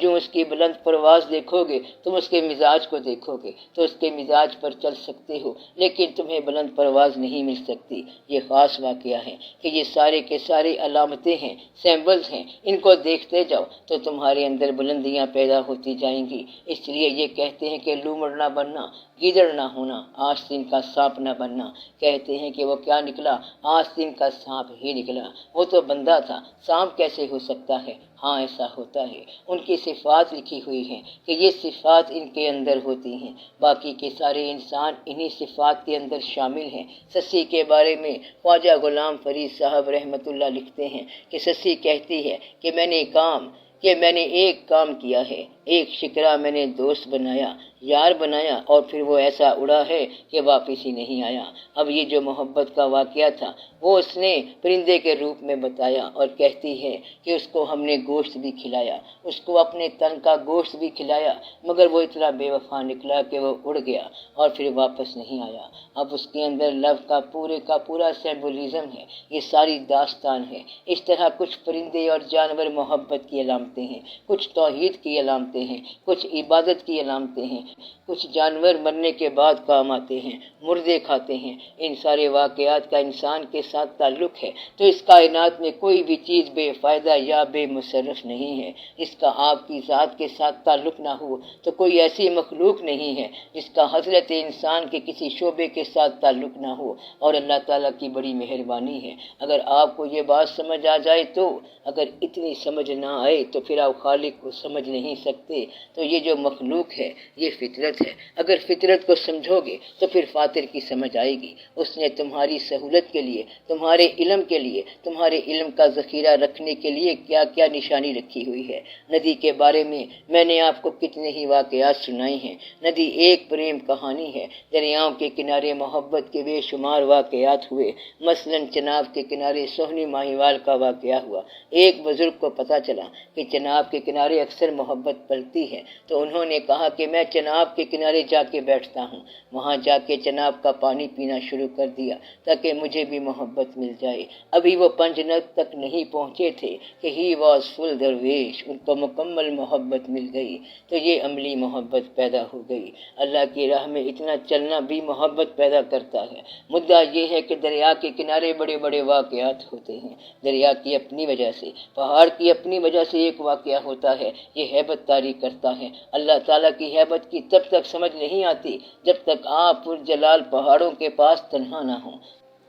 جو اس کی بلند پرواز دیکھو گے تم اس کے مزاج کو دیکھو گے تو اس کے مزاج پر چل سکتے ہو، لیکن تمہیں بلند پرواز نہیں مل سکتی۔ یہ خاص واقعہ ہے کہ یہ سارے کے سارے علامتیں ہیں، سیمبلز ہیں، ان کو دیکھتے جاؤ تو تمہارے اندر بلندیاں پیدا ہوتی جائیں گی۔ اس لیے یہ کہتے ہیں کہ لومڑ نہ بننا، گیدڑ نہ ہونا، آستین کا سانپ نہ بننا۔ کہتے ہیں کہ وہ کیا نکلا؟ آستین کا سانپ ہی نکلا۔ وہ تو بندہ تھا، سانپ کیسے ہو سکتا ہے؟ ہاں ایسا ہوتا ہے۔ ان کی صفات لکھی ہوئی ہیں کہ یہ صفات ان کے اندر ہوتی ہیں۔ باقی کے سارے انسان انہی صفات کے اندر شامل ہیں۔ سسی کے بارے میں خواجہ غلام فرید صاحب رحمۃ اللہ لکھتے ہیں کہ سسی کہتی ہے کہ میں نے ایک کام کیا ہے، ایک شکرا میں نے دوست بنایا، یار بنایا، اور پھر وہ ایسا اڑا ہے کہ واپس ہی نہیں آیا۔ اب یہ جو محبت کا واقعہ تھا وہ اس نے پرندے کے روپ میں بتایا، اور کہتی ہے کہ اس کو ہم نے گوشت بھی کھلایا، اس کو اپنے تن کا گوشت بھی کھلایا، مگر وہ اتنا بے وفا نکلا کہ وہ اڑ گیا اور پھر واپس نہیں آیا۔ اب اس کے اندر لو کا پورا سمبولزم ہے، یہ ساری داستان ہے۔ اس طرح کچھ پرندے اور جانور محبت کی علامتیں ہیں، کچھ توحید کی علامتیں علامتیں ہیں، کچھ عبادت کی علامتیں ہیں، کچھ جانور مرنے کے بعد کام آتے ہیں، مردے کھاتے ہیں۔ ان سارے واقعات کا انسان کے ساتھ تعلق ہے، تو اس کائنات میں کوئی بھی چیز بے فائدہ یا بے مصرف نہیں ہے۔ اس کا آپ کی ذات کے ساتھ تعلق نہ ہو تو کوئی ایسی مخلوق نہیں ہے جس کا حضرت انسان کے کسی شعبے کے ساتھ تعلق نہ ہو، اور اللہ تعالیٰ کی بڑی مہربانی ہے۔ اگر آپ کو یہ بات سمجھ آ جائے تو، اگر اتنی سمجھ نہ آئے تو پھر آپ خالق کو سمجھ نہیں سکتے۔ تو یہ جو مخلوق ہے یہ فطرت ہے، اگر فطرت کو سمجھو گے تو پھر فاطر کی سمجھ آئے گی۔ اس نے تمہاری سہولت کے لیے، تمہارے علم کے لیے، تمہارے علم کا ذخیرہ رکھنے کے لیے کیا کیا نشانی رکھی ہوئی ہے۔ ندی کے بارے میں نے آپ کو کتنے ہی واقعات سنائے ہیں۔ ندی ایک پریم کہانی ہے، دریاؤں کے کنارے محبت کے بے شمار واقعات ہوئے۔ مثلا چناب کے کنارے سوہنی ماہیوال کا واقعہ ہوا۔ ایک بزرگ کو پتہ چلا کہ چناب کے کنارے اکثر محبت پلتی ہے، تو انہوں نے کہا کہ میں چناب کے کنارے جا کے بیٹھتا ہوں۔ وہاں جا کے چناب کا پانی پینا شروع کر دیا تاکہ مجھے بھی محبت مل جائے۔ ابھی وہ پنجنت تک نہیں پہنچے تھے کہ ہی واز فل درویش، ان کو مکمل محبت مل گئی، تو یہ عملی محبت پیدا ہو گئی۔ اللہ کی راہ میں اتنا چلنا بھی محبت پیدا کرتا ہے۔ مدعا یہ ہے کہ دریا کے کنارے بڑے بڑے واقعات ہوتے ہیں۔ دریا کی اپنی وجہ سے، پہاڑ کی اپنی وجہ سے ایک واقعہ ہوتا ہے، یہ ہیبت طاری کرتا ہے۔ اللہ تعالیٰ کی ہیبت کی تب تک سمجھ نہیں آتی جب تک آپ پرجلال پہاڑوں کے پاس تنہا نہ ہوں۔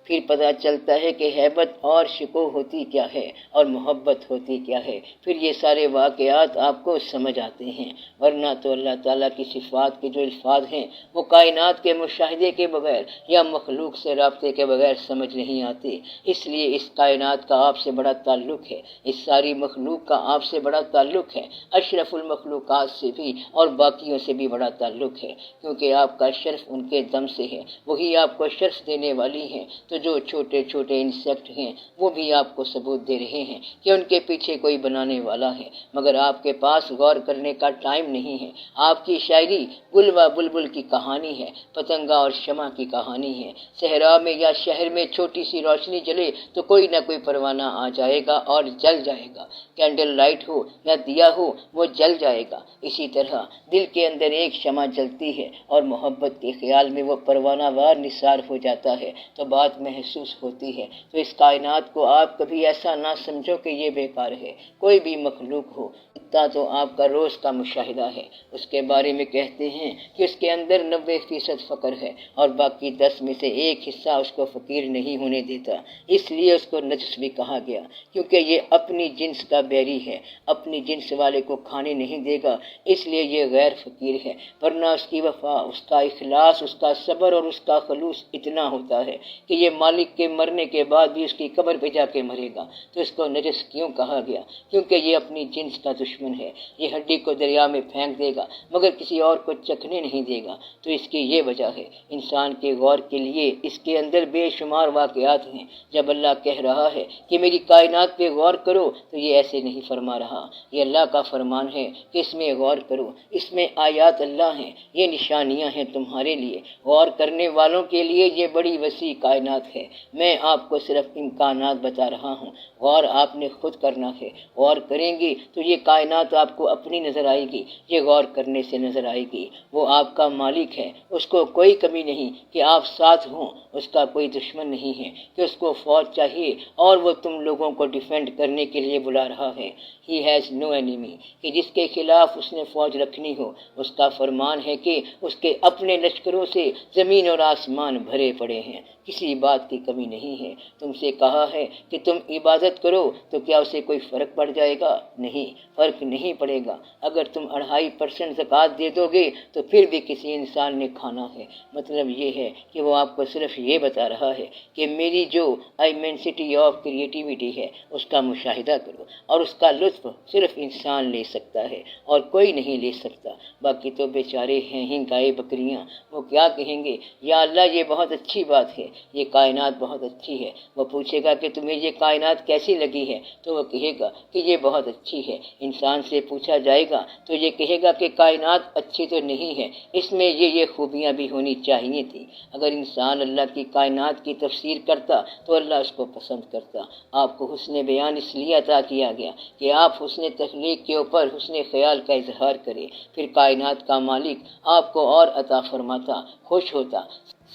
پھر پتہ چلتا ہے کہ ہیبت اور شکوہ ہوتی کیا ہے اور محبت ہوتی کیا ہے، پھر یہ سارے واقعات آپ کو سمجھ آتے ہیں۔ ورنہ تو اللہ تعالیٰ کی صفات کے جو الفاظ ہیں وہ کائنات کے مشاہدے کے بغیر یا مخلوق سے رابطے کے بغیر سمجھ نہیں آتے۔ اس لیے اس کائنات کا آپ سے بڑا تعلق ہے، اس ساری مخلوق کا آپ سے بڑا تعلق ہے، اشرف المخلوقات سے بھی اور باقیوں سے بھی بڑا تعلق ہے، کیونکہ آپ کا شرف ان کے دم سے ہے، وہی آپ کو شرف دینے والی ہیں۔ تو جو چھوٹے چھوٹے انسیکٹ ہیں وہ بھی آپ کو ثبوت دے رہے ہیں کہ ان کے پیچھے کوئی بنانے والا ہے، مگر آپ کے پاس غور کرنے کا ٹائم نہیں ہے۔ آپ کی شاعری گل و بلبل کی کہانی ہے، پتنگا اور شمع کی کہانی ہے۔ صحرا میں یا شہر میں چھوٹی سی روشنی جلے تو کوئی نہ کوئی پروانہ آ جائے گا اور جل جائے گا، کینڈل لائٹ ہو یا دیا ہو وہ جل جائے گا۔ اسی طرح دل کے اندر ایک شمع جلتی ہے اور محبت کے خیال میں وہ پروانہ وار نثار ہو جاتا ہے تو بات محسوس ہوتی ہے۔ تو اس کائنات کو آپ کبھی ایسا نہ سمجھو کہ یہ بیکار ہے۔ کوئی بھی مخلوق ہو، اتنا تو آپ کا روز کا مشاہدہ ہے، اس کے بارے میں کہتے ہیں کہ اس کے اندر 90% فقر ہے اور باقی 10 میں سے ایک حصہ اس کو فقیر نہیں ہونے دیتا۔ اس لیے اس کو نجس بھی کہا گیا، کیونکہ یہ اپنی جنس کا بیری ہے، اپنی جنس والے کو کھانے نہیں دے گا، اس لیے یہ غیر فقیر ہے۔ ورنہ اس کی وفا، اس کا اخلاص، اس کا صبر اور اس کا خلوص اتنا ہوتا ہے کہ یہ مالک کے مرنے کے بعد بھی اس کی قبر پہ جا کے مرے گا۔ تو اس کو نجس کیوں کہا گیا؟ کیونکہ یہ اپنی جنس کا دشمن ہے۔ یہ ہڈی کو دریا میں پھینک دے گا مگر کسی اور کو چکھنے نہیں دے گا۔ تو اس کی یہ وجہ ہے۔ انسان کے غور کے لیے اس کے اندر بے شمار واقعات ہیں۔ جب اللہ کہہ رہا ہے کہ میری کائنات پہ غور کرو تو یہ ایسے نہیں فرما رہا، یہ اللہ کا فرمان ہے کہ اس میں غور کرو، اس میں آیات اللہ ہیں، یہ نشانیاں ہیں تمہارے لیے، غور کرنے والوں کے لیے یہ بڑی وسیع کائنات ہے۔ میں آپ کو صرف امکانات بتا رہا ہوں، غور آپ نے خود کرنا ہے۔ غور کریں گے تو یہ کائنات آپ کو اپنی نظر آئے گی، یہ غور کرنے سے نظر آئے گی۔ وہ آپ کا مالک ہے، اس کو کوئی کمی نہیں کہ آپ ساتھ ہوں، اس کا کوئی دشمن نہیں ہے کہ اس کو فوج چاہیے اور وہ تم لوگوں کو ڈیفینڈ کرنے کے لیے بلا رہا ہے۔ He has no enemy، کہ جس کے خلاف اس نے فوج رکھنی ہو، اس کا فرمان ہے کہ اس کے اپنے لشکروں سے زمین اور آسمان بھرے پڑے ہیں، کسی بات کی کمی نہیں ہے۔ تم سے کہا ہے کہ تم عبادت کرو تو کیا اسے کوئی فرق پڑ جائے گا؟ نہیں، فرق نہیں پڑے گا۔ اگر تم 2.5% زکوٰۃ دے دو گے تو پھر بھی کسی انسان نے کھانا ہے۔ مطلب یہ ہے کہ وہ آپ کو صرف یہ بتا رہا ہے کہ میری جو ایمنسٹی آف کریٹیوٹی ہے اس کا مشاہدہ کرو، اور اس کا لطف صرف انسان لے سکتا ہے اور کوئی نہیں لے سکتا۔ باقی تو بیچارے ہیں ہی گائے بکریاں، وہ کیا کہیں گے؟ یا اللہ یہ بہت اچھی بات ہے، یہ کائنات بہت اچھی ہے۔ وہ پوچھے گا کہ تمہیں یہ کائنات کیسی لگی ہے تو وہ کہے گا کہ یہ بہت اچھی ہے۔ انسان انسان سے پوچھا جائے گا تو یہ کہے گا کہ کائنات اچھی تو نہیں ہے، اس میں یہ خوبیاں بھی ہونی چاہیے تھی۔ اگر انسان اللہ کی کائنات کی تفسیر کرتا تو اللہ اس کو پسند کرتا۔ آپ کو حسن بیان اس لیے عطا کیا گیا کہ آپ حسن تخلیق کے اوپر حسن خیال کا اظہار کریں، پھر کائنات کا مالک آپ کو اور عطا فرماتا، خوش ہوتا۔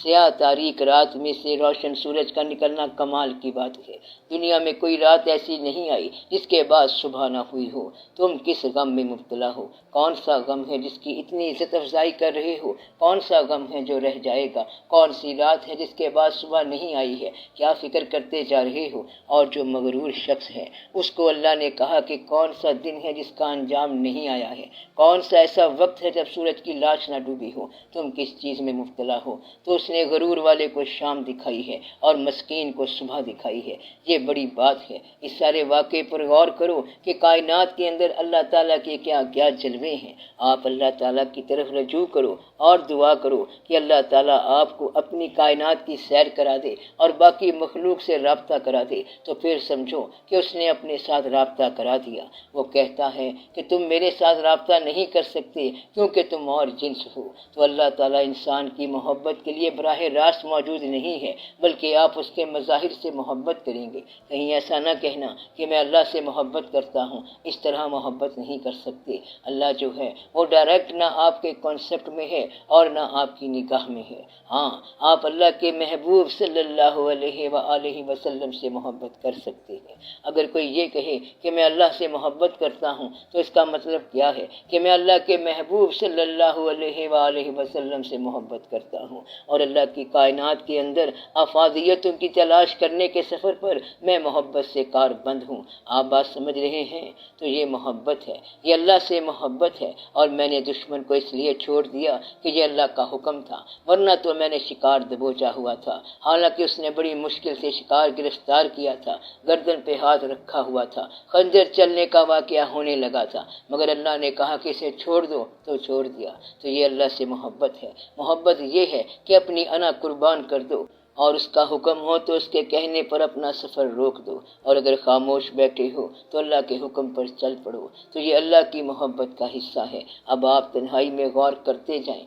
سیاہ تاریک رات میں سے روشن سورج کا نکلنا کمال کی بات ہے۔ دنیا میں کوئی رات ایسی نہیں آئی جس کے بعد صبح نہ ہوئی ہو۔ تم کس غم میں مبتلا ہو؟ کون سا غم ہے جس کی اتنی عزت افزائی کر رہے ہو؟ کون سا غم ہے جو رہ جائے گا؟ کون سی رات ہے جس کے بعد صبح نہیں آئی ہے؟ کیا فکر کرتے جا رہے ہو؟ اور جو مغرور شخص ہے اس کو اللہ نے کہا کہ کون سا دن ہے جس کا انجام نہیں آیا ہے؟ کون سا ایسا وقت ہے جب سورج کی لاش نہ ڈوبی ہو؟ تم کس چیز میں مبتلا ہو؟ تو اس نے غرور والے کو شام دکھائی ہے اور مسکین کو صبح دکھائی ہے۔ یہ بڑی بات ہے۔ اس سارے واقعے پر غور کرو کہ کائنات کے اندر اللہ تعالیٰ کے کیا کیا جلوے ہیں۔ آپ اللہ تعالیٰ کی طرف رجوع کرو اور دعا کرو کہ اللہ تعالیٰ آپ کو اپنی کائنات کی سیر کرا دے اور باقی مخلوق سے رابطہ کرا دے، تو پھر سمجھو کہ اس نے اپنے ساتھ رابطہ کرا دیا۔ وہ کہتا ہے کہ تم میرے ساتھ رابطہ نہیں کر سکتے کیونکہ تم اور جنس ہو۔ تو اللہ تعالیٰ انسان کی محبت کے لیے براہ راست موجود نہیں ہے، بلکہ آپ اس کے مظاہر سے محبت کریں گے۔ کہیں ایسا نہ کہنا کہ میں اللہ سے محبت کرتا ہوں، اس طرح محبت نہیں کر سکتے۔ اللہ جو ہے وہ ڈائریکٹ نہ آپ کے کانسیپٹ میں ہے اور نہ آپ کی نگاہ میں ہے۔ ہاں، آپ اللہ کے محبوب صلی اللہ علیہ وآلہ وسلم سے محبت کر سکتے ہیں۔ اگر کوئی یہ کہے کہ میں اللہ سے محبت کرتا ہوں تو اس کا مطلب کیا ہے کہ میں اللہ کے محبوب صلی اللہ علیہ وآلہ وسلم سے محبت کرتا ہوں اور اللہ کی کائنات کے اندر افادیتوں کی تلاش کرنے کے سفر پر میں محبت سے کار بند ہوں۔ آپ بات سمجھ رہے ہیں؟ تو یہ محبت ہے، یہ اللہ سے محبت ہے۔ اور میں نے دشمن کو اس لیے چھوڑ دیا کہ یہ اللہ کا حکم تھا، ورنہ تو میں نے شکار دبوچا ہوا تھا۔ حالانکہ اس نے بڑی مشکل سے شکار گرفتار کیا تھا، گردن پہ ہاتھ رکھا ہوا تھا، خنجر چلنے کا واقعہ ہونے لگا تھا، مگر اللہ نے کہا کہ اسے چھوڑ دو تو چھوڑ دیا۔ تو یہ اللہ سے محبت ہے۔ محبت یہ ہے کہ اپنی انا قربان کر دو اور اس کا حکم ہو تو اس کے کہنے پر اپنا سفر روک دو، اور اگر خاموش بیٹھے ہو تو اللہ کے حکم پر چل پڑو۔ تو یہ اللہ کی محبت کا حصہ ہے۔ اب آپ تنہائی میں غور کرتے جائیں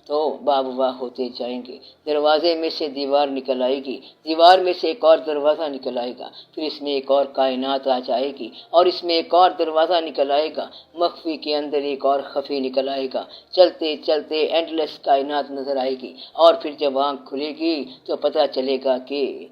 تو باب واہ ہوتے جائیں گے۔ دروازے میں سے دیوار نکل آئے گی، دیوار میں سے ایک اور دروازہ نکل آئے گا، پھر اس میں ایک اور کائنات آ جائے گی اور اس میں ایک اور دروازہ نکل آئے گا، مخفی کے اندر ایک اور خفی نکل آئے گا۔ چلتے چلتے اینڈلیس کائنات نظر آئے گی، اور پھر جب آنکھ کھلے گی تو پتہ چلے گا کہ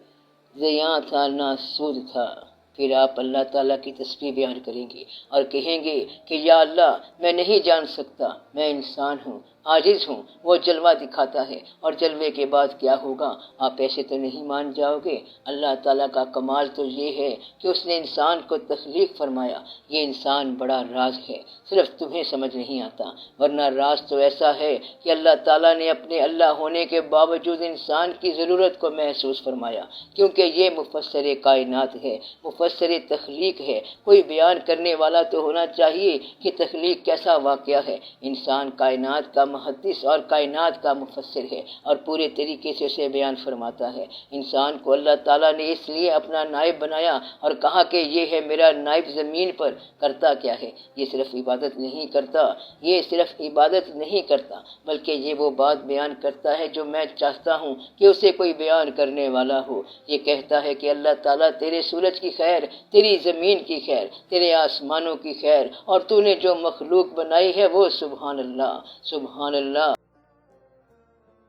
زیاں تھا نہ سود تھا۔ پھر آپ اللہ تعالیٰ کی تسبیح بیان کریں گے اور کہیں گے کہ یا اللہ، میں نہیں جان سکتا، میں انسان ہوں، عاجز ہوں۔ وہ جلوہ دکھاتا ہے اور جلوے کے بعد کیا ہوگا آپ ایسے تو نہیں مان جاؤ گے۔ اللہ تعالیٰ کا کمال تو یہ ہے کہ اس نے انسان کو تخلیق فرمایا۔ یہ انسان بڑا راز ہے، صرف تمہیں سمجھ نہیں آتا، ورنہ راز تو ایسا ہے کہ اللہ تعالیٰ نے اپنے اللہ ہونے کے باوجود انسان کی ضرورت کو محسوس فرمایا، کیونکہ یہ مفسر کائنات ہے، مفسر تخلیق ہے۔ کوئی بیان کرنے والا تو ہونا چاہیے کہ تخلیق کیسا واقعہ ہے۔ انسان کائنات کا محدث اور کائنات کا مفسر ہے اور پورے طریقے سے اسے بیان فرماتا ہے۔ انسان کو اللہ تعالیٰ نے اس لیے اپنا نائب بنایا اور کہا کہ یہ ہے میرا نائب زمین پر۔ کرتا کیا ہے؟ یہ صرف عبادت نہیں کرتا، بلکہ یہ وہ بات بیان کرتا ہے جو میں چاہتا ہوں کہ اسے کوئی بیان کرنے والا ہو۔ یہ کہتا ہے کہ اللہ تعالیٰ تیرے سورج کی خیر، تیری زمین کی خیر، تیرے آسمانوں کی خیر، اور تو نے جو مخلوق بنائی ہے وہ سبحان اللہ، سبحان اللہ،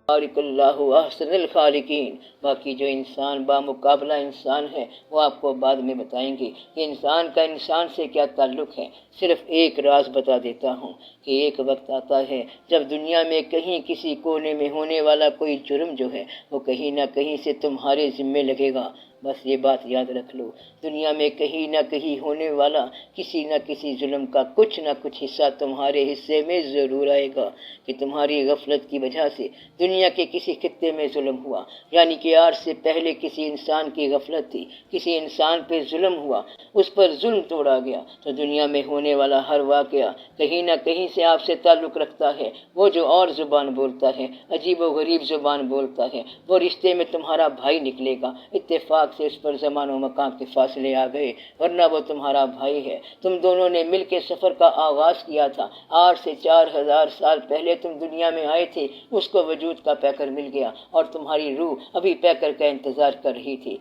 بارک اللہ احسن الخالقین۔ باقی جو انسان بامقابلہ انسان ہے وہ آپ کو بعد میں بتائیں گے کہ انسان کا انسان سے کیا تعلق ہے۔ صرف ایک راز بتا دیتا ہوں کہ ایک وقت آتا ہے جب دنیا میں کہیں کسی کونے میں ہونے والا کوئی جرم جو ہے وہ کہیں نہ کہیں سے تمہارے ذمے لگے گا۔ بس یہ بات یاد رکھ لو، دنیا میں کہیں نہ کہیں ہونے والا کسی نہ کسی ظلم کا کچھ نہ کچھ حصہ تمہارے حصے میں ضرور آئے گا، کہ تمہاری غفلت کی وجہ سے دنیا کے کسی خطے میں ظلم ہوا، یعنی کہ آج سے پہلے کسی انسان کی غفلت تھی، کسی انسان پہ ظلم ہوا، اس پر ظلم توڑا گیا، تو دنیا میں ہونے والا ہر واقعہ کہیں نہ کہیں سے آپ سے تعلق رکھتا ہے۔ وہ جو اور زبان بولتا ہے، عجیب و غریب زبان بولتا ہے، وہ رشتے میں تمہارا بھائی نکلے گا۔ اتفاق اتفاق سے اس پر زمان و مکان کے فاصلے آ گئے، ورنہ وہ تمہارا بھائی ہے۔ تم دونوں نے مل کے سفر کا آغاز کیا تھا۔ 8 سے 4000 سال پہلے تم دنیا میں آئے تھے، اس کو وجود کا پیکر مل گیا اور تمہاری روح ابھی پیکر کا انتظار کر رہی تھی۔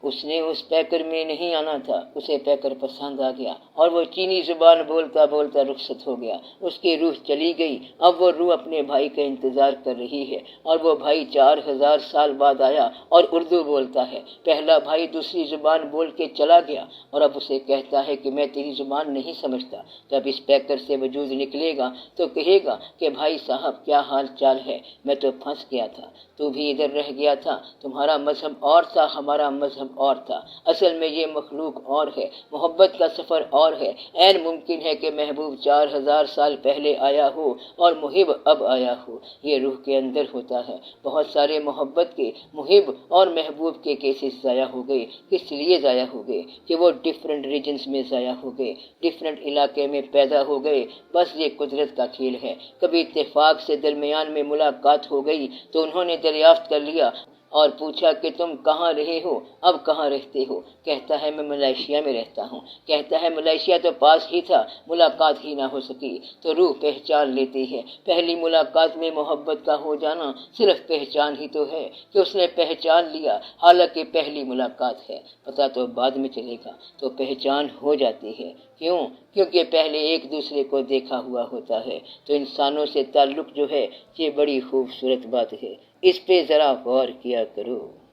اس نے اس پیکر میں نہیں آنا تھا، اسے پیکر پسند آ گیا اور وہ چینی زبان بولتا بولتا رخصت ہو گیا۔ اس کی روح چلی گئی، اب وہ روح اپنے بھائی کا انتظار کر رہی ہے، اور وہ بھائی 4000 سال بعد آیا اور اردو بولتا ہے۔ پہلا بھائی دوسری زبان بول کے چلا گیا اور اب اسے کہتا ہے کہ میں تیری زبان نہیں سمجھتا۔ جب اس پیکر سے وجود نکلے گا تو کہے گا کہ بھائی صاحب کیا حال چال ہے، میں تو پھنس گیا تھا، تو بھی ادھر رہ گیا تھا، تمہارا مذہب اور تھا، ہمارا مذہب اور تھا، اصل میں یہ مخلوق اور ہے، محبت کا سفر اور ہے۔ عین ممکن ہے کہ محبوب 4000 سال پہلے آیا ہو اور محب اب آیا ہو، یہ روح کے اندر ہوتا ہے۔ بہت سارے محبت کے، محب اور محبوب کے کیسز ضائع ہو گئے۔ کس لیے ضائع ہو گئے؟ کہ وہ ڈیفرنٹ ریجنز میں ضائع ہو گئے، ڈیفرنٹ علاقے میں پیدا ہو گئے۔ بس یہ قدرت کا کھیل ہے۔ کبھی اتفاق سے درمیان میں ملاقات ہو گئی تو انہوں نے دریافت کر لیا اور پوچھا کہ تم کہاں رہے ہو، اب کہاں رہتے ہو؟ کہتا ہے میں ملائیشیا میں رہتا ہوں۔ کہتا ہے ملائیشیا تو پاس ہی تھا، ملاقات ہی نہ ہو سکی۔ تو روح پہچان لیتی ہے۔ پہلی ملاقات میں محبت کا ہو جانا صرف پہچان ہی تو ہے کہ اس نے پہچان لیا، حالانکہ پہلی ملاقات ہے، پتہ تو بعد میں چلے گا، تو پہچان ہو جاتی ہے۔ کیوں؟ کیونکہ پہلے ایک دوسرے کو دیکھا ہوا ہوتا ہے۔ تو انسانوں سے تعلق جو ہے یہ بڑی خوبصورت بات ہے، اس پہ ذرا غور کیا کرو۔